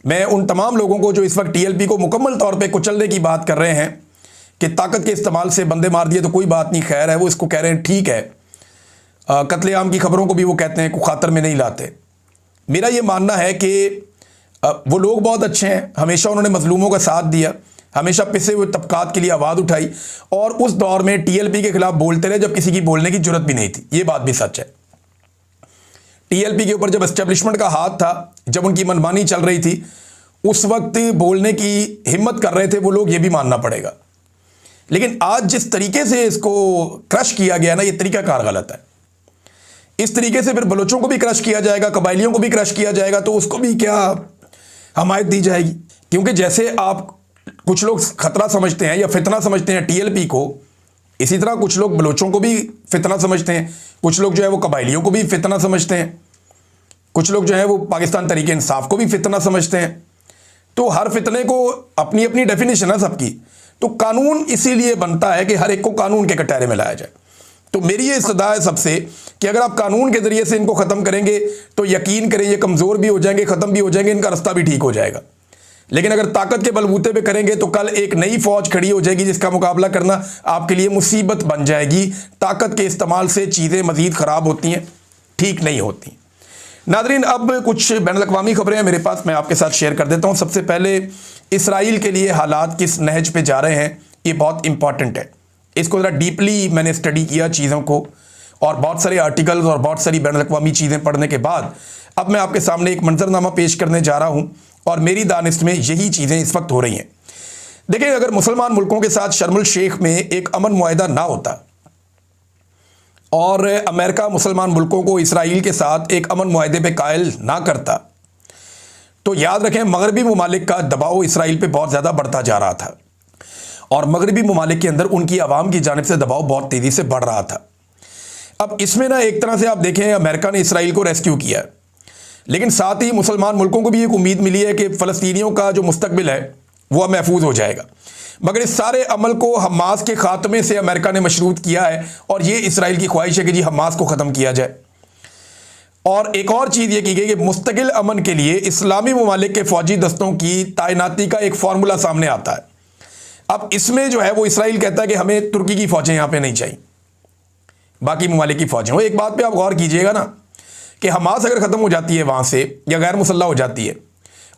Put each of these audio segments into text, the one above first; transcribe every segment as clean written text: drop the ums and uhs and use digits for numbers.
मैं उन तमाम लोगों को जो इस वक्त टीएलपी को मुकम्मल तौर पे कुचलने की बात कर रहे हैं कि ताकत के इस्तेमाल से बंदे मार दिए तो कोई बात नहीं, खैर है, वो इसको कह रहे हैं ठीक है। कत्लेआम की खबरों को भी वो कहते हैं को खातर में नहीं लाते। मेरा ये मानना है कि वो लोग बहुत अच्छे हैं, हमेशा उन्होंने मजलूमों का साथ दिया, हमेशा पिसे हुए तबकात के लिए आवाज़ उठाई और उस दौर में टीएलपी के खिलाफ बोलते रहे जब किसी की बोलने की जरूरत भी नहीं थी। ये बात भी सच है। टीएलपी के ऊपर जब एस्टेब्लिशमेंट का हाथ था, जब उनकी मनमानी चल रही थी, उस वक्त बोलने की हिम्मत कर रहे थे वो लोग, ये भी मानना पड़ेगा। लेकिन आज जिस तरीके से इसको क्रश किया गया ना, ये तरीकाकार गलत है। इस तरीके से फिर बलोचों को भी क्रश किया जाएगा, कबायलियों को भी क्रश किया जाएगा, तो उसको भी क्या हमायत दी जाएगी? क्योंकि जैसे आप कुछ लोग खतरा समझते हैं या फितना समझते हैं टीएलपी को, इसी तरह कुछ लोग बलोचों को भी फितना समझते हैं, कुछ लोग जो है वो कबायलियों को भी फितना समझते हैं, कुछ लोग जो है वो पाकिस्तान तरीके इंसाफ को भी फितना समझते हैं। तो हर फितने को अपनी अपनी डेफिनेशन है सबकी। तो कानून इसीलिए बनता है कि हर एक को कानून के कटहरे में लाया जाए। तो मेरी ये इस्तदा है सबसे कि अगर आप कानून के जरिए से इनको ख़त्म करेंगे तो यकीन करें ये कमज़ोर भी हो जाएंगे, ख़त्म भी हो जाएंगे, इनका रास्ता भी ठीक हो जाएगा। लेकिन अगर ताकत के बलबूते पे करेंगे तो कल एक नई फौज खड़ी हो जाएगी जिसका मुकाबला करना आपके लिए मुसीबत बन जाएगी। ताकत के इस्तेमाल से चीज़ें मज़ीद ख़राब होती हैं, ठीक नहीं होती। नादरीन, अब कुछ बैनुल-अक़वामी खबरें हैं मेरे पास, मैं आपके साथ शेयर कर देता हूँ। सबसे पहले इसराइल के लिए हालात किस नहज पे जा रहे हैं, ये बहुत इंपॉर्टेंट है। इसको ज़रा डीपली मैंने स्टडी किया चीज़ों को, और बहुत सारे आर्टिकल्स और बहुत सारी बैनुल-अक़वामी चीज़ें पढ़ने के बाद अब मैं आपके सामने एक मंजरनामा पेश करने जा रहा हूँ और मेरी दानिश में यही चीज़ें इस वक्त हो रही हैं। देखिए, अगर मुसलमान मुल्कों के साथ शर्म शेख में एक अमन मुआहदा ना होता और अमेरिका मुसलमान मुल्कों को इसराइल के साथ एक अमन मुआहदे पे कायल ना करता, तो याद रखें मगरबी ममालिक का दबाव इसराइल पे बहुत ज़्यादा बढ़ता जा रहा था और मगरबी ममालिक के अंदर उनकी आवाम की जानिब से दबाव बहुत तेज़ी से बढ़ रहा था। अब इसमें ना एक तरह से आप देखें अमेरिका ने इसराइल को रेस्क्यू किया, लेकिन साथ ही मुसलमान मुल्कों को भी एक उम्मीद मिली है कि फ़लस्तीनियों का जो मुस्तकबिल है वह महफूज हो जाएगा। मगर इस सारे अमल को हमास के ख़ात्मे से अमेरिका ने मशरूत किया है और ये इसराइल की ख्वाहिश है कि जी हमास को ख़त्म किया जाए। और एक और चीज़ ये की गई कि मुस्तकिल अमन के लिए इस्लामी ममालिक के फ़ौजी दस्तों की तैनाती का एक फार्मूला सामने आता है। अब इसमें जो है वो इसराइल कहता है कि हमें तुर्की की फ़ौजें यहाँ पे नहीं चाहिए, बाकी ममालिक की फ़ौजें हो। एक बात पे आप गौर कीजिएगा ना कि हमास अगर ख़त्म हो जाती है वहाँ से या गैर मुसल्लह हो जाती है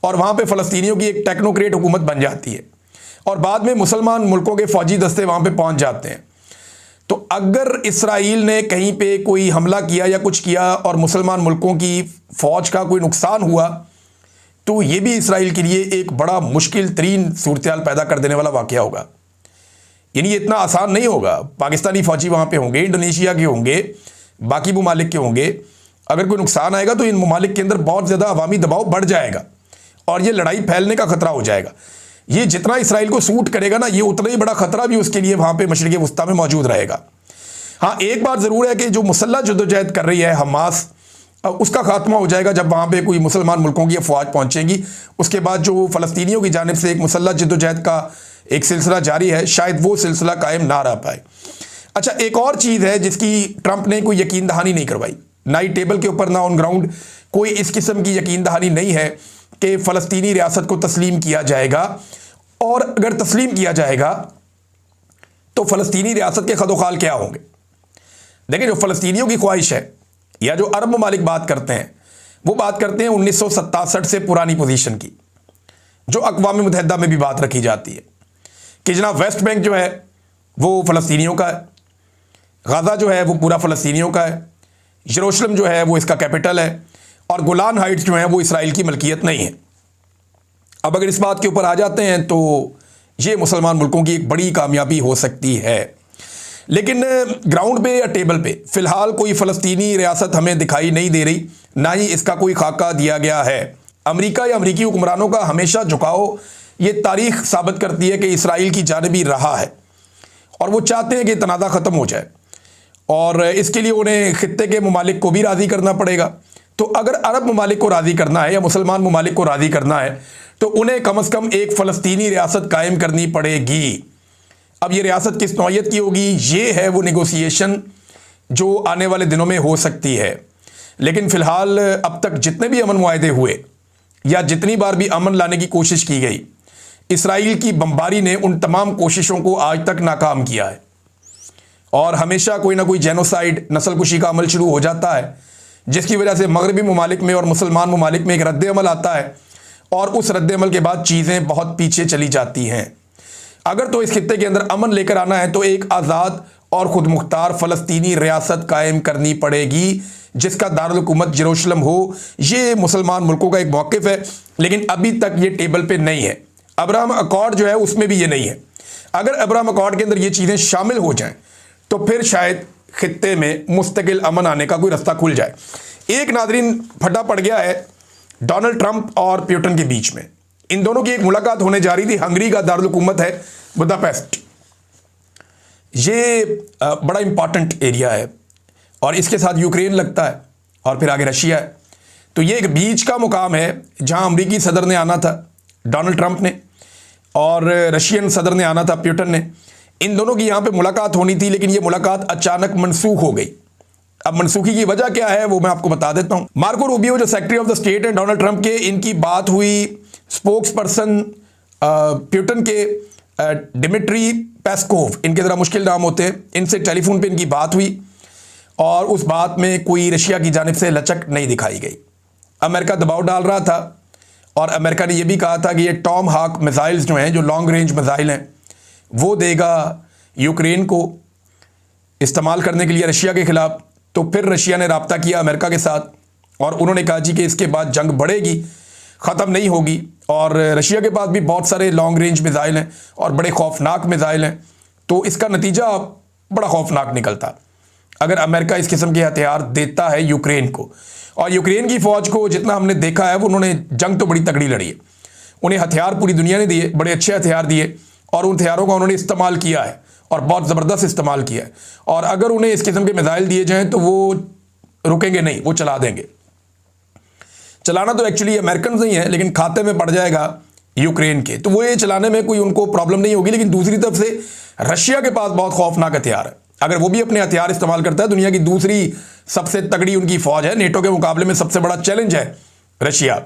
और वहाँ पे फ़लस्तीनियों की एक टेक्नोक्रेट हुकूमत बन जाती है और बाद में मुसलमान मुल्कों के फ़ौजी दस्ते वहाँ पे पहुँच जाते हैं, तो अगर इसराइल ने कहीं पे कोई हमला किया या कुछ किया और मुसलमान मुल्कों की फ़ौज का कोई नुकसान हुआ, तो ये भी इसराइल के लिए एक बड़ा मुश्किल तरीन सूरत हाल पैदा कर देने वाला वाक़या होगा। यानी ये इतना आसान नहीं होगा। पाकिस्तानी फ़ौजी वहाँ पे होंगे, इंडोनेशिया के होंगे, बाकी ममालिक के होंगे। अगर कोई नुकसान आएगा तो इन ममालिक के अंदर बहुत ज़्यादा अवामी दबाव बढ़ जाएगा और ये लड़ाई फैलने का ख़तरा हो जाएगा। ये जितना इसराइल को सूट करेगा ना, ये उतना ही बड़ा ख़तरा भी उसके लिए वहाँ पे मशरिक़ वस्ता में मौजूद रहेगा। हाँ, एक बात ज़रूर है कि जो मुसल्लह जद्दोजहद कर रही है हमास, उसका खात्मा हो जाएगा जब वहाँ पे कोई मुसलमान मुल्कों की अफवाज पहुँचेगी। उसके बाद जो फ़लस्तीनियों की जानिब से एक मुसल्लह जद्दोजहद का एक सिलसिला जारी है, शायद वो सिलसिला कायम ना रह पाए। अच्छा, एक और चीज़ है जिसकी ट्रंप ने कोई यकीन दहानी नहीं करवाई, ना ही टेबल के ऊपर ना ऑन ग्राउंड कोई इस किस्म की यकीन दहानी नहीं है कि फ़लस्तीनी रियासत को तस्लीम किया जाएगा, और अगर तस्लीम किया जाएगा तो फ़लस्तीनी रियासत के खदोखाल क्या होंगे। देखिए, जो फ़लस्तीनियों की ख्वाहिश है या जो अरब ममालिक बात करते हैं, वो बात करते हैं 1967 से पुरानी पोजीशन की, जो अक़वाम मुत्तहिदा में भी बात रखी जाती है कि जनाब वेस्ट बैंक जो है वो फ़लस्तीनियों का है, गाज़ा जो है वो पूरा फ़लस्तीनियों का है, यरूशलेम जो है वो इसका कैपिटल है, और गोलान हाइट्स जो हैं वो इसराइल की मलकियत नहीं है। अब अगर इस बात के ऊपर आ जाते हैं तो ये मुसलमान मुल्कों की एक बड़ी कामयाबी हो सकती है। लेकिन ग्राउंड पे या टेबल पे फ़िलहाल कोई फ़लस्तीनी रियासत हमें दिखाई नहीं दे रही, ना ही इसका कोई खाका दिया गया है। अमेरिका या अमरीकी हुक्मरानों का हमेशा झुकाव, ये तारीख साबित करती है कि इसराइल की जानिब ही रहा है और वो चाहते हैं कि तनाज़ा ख़त्म हो जाए, और इसके लिए उन्हें खित्ते के ममालिक को भी राज़ी करना पड़ेगा। तो अगर अरब ममालिक को राज़ी करना है या मुसलमान ममालिक को राज़ी करना है तो उन्हें कम अज़ कम एक फ़लस्तीनी रियासत कायम करनी पड़ेगी। अब ये रियासत किस नौइयत की होगी, ये है वो नेगोशिएशन जो आने वाले दिनों में हो सकती है। लेकिन फ़िलहाल अब तक जितने भी अमन मुआहदे हुए, या जितनी बार भी अमन लाने की कोशिश की गई, इसराइल की बमबारी ने उन तमाम कोशिशों को आज तक नाकाम किया है। और हमेशा कोई ना कोई जेनोसाइड, नस्लकुशी का अमल शुरू हो जाता है, जिसकी वजह से मगरबी ममालिक में और मुसलमान ममालिक में एक रद्द अमल आता है और उस रद्द अमल के बाद चीज़ें बहुत पीछे चली जाती हैं। अगर तो इस खित्ते के अंदर अमन लेकर आना है तो एक आज़ाद और खुद मुख्तार फ़लस्तीनी रियासत कायम करनी पड़ेगी, जिसका दारुल हुकूमत यरूशलेम हो। ये मुसलमान मुल्कों का एक मौक़िफ़ है, लेकिन अभी तक ये टेबल पे नहीं है। अब्राहम अकॉर्ड जो है उसमें भी ये नहीं है। अगर अब्राहम अकॉर्ड के अंदर ये चीज़ें शामिल हो जाएं तो फिर शायद खित्ते में मुस्तकिल अमन आने का कोई रास्ता खुल जाए। एक नादरीन फटा पड़ गया है डोनाल्ड ट्रंप और प्यूटन के बीच में। इन दोनों की एक मुलाकात होने जा रही थी। हंगरी का दारुल हुकूमत है बुदापेस्ट। ये बड़ा इंपॉर्टेंट एरिया है और इसके साथ यूक्रेन लगता है और फिर आगे रशिया है। तो ये एक बीच का मुकाम है जहां अमरीकी सदर ने आना था डोनाल्ड ट्रंप ने और रशियन सदर ने आना था प्यूटन ने। इन दोनों की यहाँ पे मुलाकात होनी थी, लेकिन ये मुलाकात अचानक मनसूख हो गई। अब मनसूखी की वजह क्या है वो मैं आपको बता देता हूँ। मार्को रूबियो जो सेक्रेटरी ऑफ द स्टेट हैं डोनाल्ड ट्रंप के, इनकी बात हुई स्पोक्स पर्सन प्यूटन के डिमिट्री पेस्कोव, इनके ज़रा मुश्किल नाम होते हैं, इनसे टेलीफोन पे इनकी बात हुई और उस बात में कोई रशिया की जानिब से लचक नहीं दिखाई गई। अमेरिका दबाव डाल रहा था और अमेरिका ने यह भी कहा था कि ये टॉम हाक मिसाइल्स जो हैं, जो लॉन्ग रेंज मिसाइल हैं, वो देगा यूक्रेन को इस्तेमाल करने के लिए रशिया के ख़िलाफ़। तो फिर रशिया ने रब्ता किया अमेरिका के साथ और उन्होंने कहा जी कि इसके बाद जंग बढ़ेगी, ख़त्म नहीं होगी। और रशिया के पास भी बहुत सारे लॉन्ग रेंज मिसाइल हैं और बड़े खौफनाक मिसाइल हैं। तो इसका नतीजा बड़ा खौफनाक निकलता अगर अमेरिका इस किस्म के हथियार देता है यूक्रेन को। और यूक्रेन की फ़ौज को जितना हमने देखा है वो उन्होंने जंग तो बड़ी तगड़ी लड़ी है। उन्हें हथियार पूरी दुनिया ने दिए, बड़े अच्छे हथियार दिए और उन हथियारों का उन्होंने इस्तेमाल किया है और बहुत ज़बरदस्त इस्तेमाल किया है। और अगर उन्हें इस किस्म के मिसाइल दिए जाएँ तो वो रुकेंगे नहीं, वो चला देंगे। चलाना तो एक्चुअली अमेरिकन नहीं है, लेकिन खाते में पड़ जाएगा यूक्रेन के, तो वो ये चलाने में कोई उनको प्रॉब्लम नहीं होगी। लेकिन दूसरी तरफ से रशिया के पास बहुत खौफनाक हथियार है। अगर वो भी अपने हथियार इस्तेमाल करता है, दुनिया की दूसरी सबसे तगड़ी उनकी फ़ौज है, नेटो के मुकाबले में सबसे बड़ा चैलेंज है रशिया,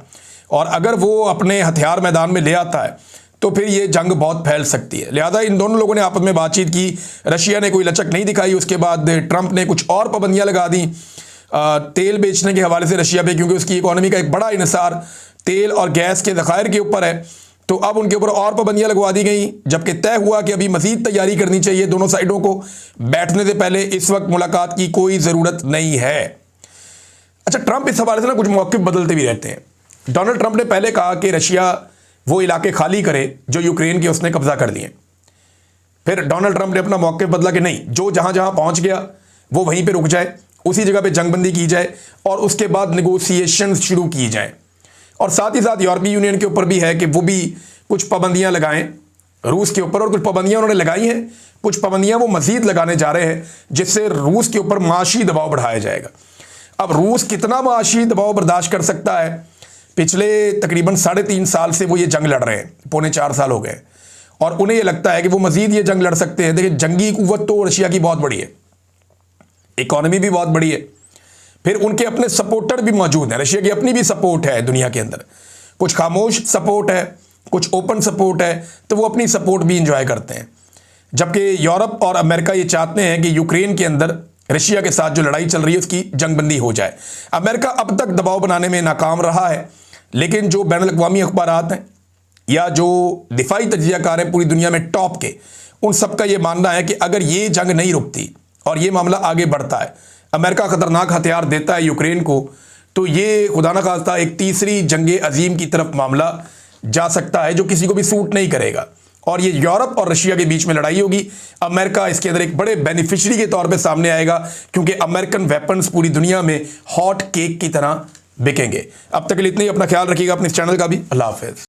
और अगर वो अपने हथियार मैदान में ले आता है तो फिर ये जंग बहुत फैल सकती है। लिहाजा इन दोनों लोगों ने आपस में बातचीत की, रशिया ने कोई लचक नहीं दिखाई। उसके बाद ट्रंप ने कुछ और पाबंदियाँ लगा दी तेल बेचने के हवाले से रशिया पे, क्योंकि उसकी इकोनॉमी का एक बड़ा इन्हिसार तेल और गैस के ज़खायर के ऊपर है। तो अब उनके ऊपर और पाबंदियाँ लगवा दी गई, जबकि तय हुआ कि अभी मज़ीद तैयारी करनी चाहिए दोनों साइडों को। बैठने से पहले इस वक्त मुलाकात की कोई ज़रूरत नहीं है। अच्छा, ट्रंप इस हवाले से ना कुछ मौक़िफ़ बदलते भी रहते हैं। डोनाल्ड ट्रंप ने पहले कहा कि रशिया वो इलाके खाली करे जो यूक्रेन के उसने कब्ज़ा कर लिए। फिर डोनाल्ड ट्रंप ने अपना मौक़िफ़ बदला कि नहीं, जो जहाँ जहाँ पहुँच गया वो वहीं पर रुक जाए, उसी जगह पे जंगबंदी की जाए और उसके बाद नेगोशिएशन शुरू की जाए। और साथ ही साथ यूरोपीय यूनियन के ऊपर भी है कि वो भी कुछ पाबंदियां लगाएं रूस के ऊपर, और कुछ पाबंदियां उन्होंने लगाई हैं, कुछ पाबंदियां वो मज़ीद लगाने जा रहे हैं, जिससे रूस के ऊपर माशी दबाव बढ़ाया जाएगा। अब रूस कितना माशी दबाव बर्दाश्त कर सकता है? पिछले तकरीबन 3.5 साल से वो ये जंग लड़ रहे हैं, 3.25 साल हो गए, और उन्हें ये लगता है कि वो मज़ीद ये जंग लड़ सकते हैं। देखिए, जंगी कुव्वत तो रशिया की बहुत बड़ी है, इकॉनमी भी बहुत बड़ी है, फिर उनके अपने सपोर्टर भी मौजूद हैं। रशिया की अपनी भी सपोर्ट है दुनिया के अंदर, कुछ खामोश सपोर्ट है, कुछ ओपन सपोर्ट है, तो वो अपनी सपोर्ट भी इंजॉय करते हैं। जबकि यूरोप और अमेरिका ये चाहते हैं कि यूक्रेन के अंदर रशिया के साथ जो लड़ाई चल रही है उसकी जंगबंदी हो जाए। अमेरिका अब तक दबाव बनाने में नाकाम रहा है, लेकिन जो बैनुल अक़वामी अखबारात हैं या जो दिफाई तजियाकार हैं पूरी दुनिया में टॉप के, उन सबका ये मानना है कि अगर ये जंग नहीं रुकती और ये मामला आगे बढ़ता है, अमेरिका ख़तरनाक हथियार देता है यूक्रेन को, तो ये खुदा न खास्ता एक तीसरी जंग अजीम की तरफ मामला जा सकता है, जो किसी को भी सूट नहीं करेगा। और ये यूरोप और रशिया के बीच में लड़ाई होगी। अमेरिका इसके अंदर एक बड़े बेनिफिशियरी के तौर पे सामने आएगा, क्योंकि अमेरिकन वेपन्स पूरी दुनिया में हॉट केक की तरह बिकेंगे। अब तक के लिए इतना ही। अपना ख्याल रखिएगा, अपने इस चैनल का भी। अल्लाह हाफ़िज़।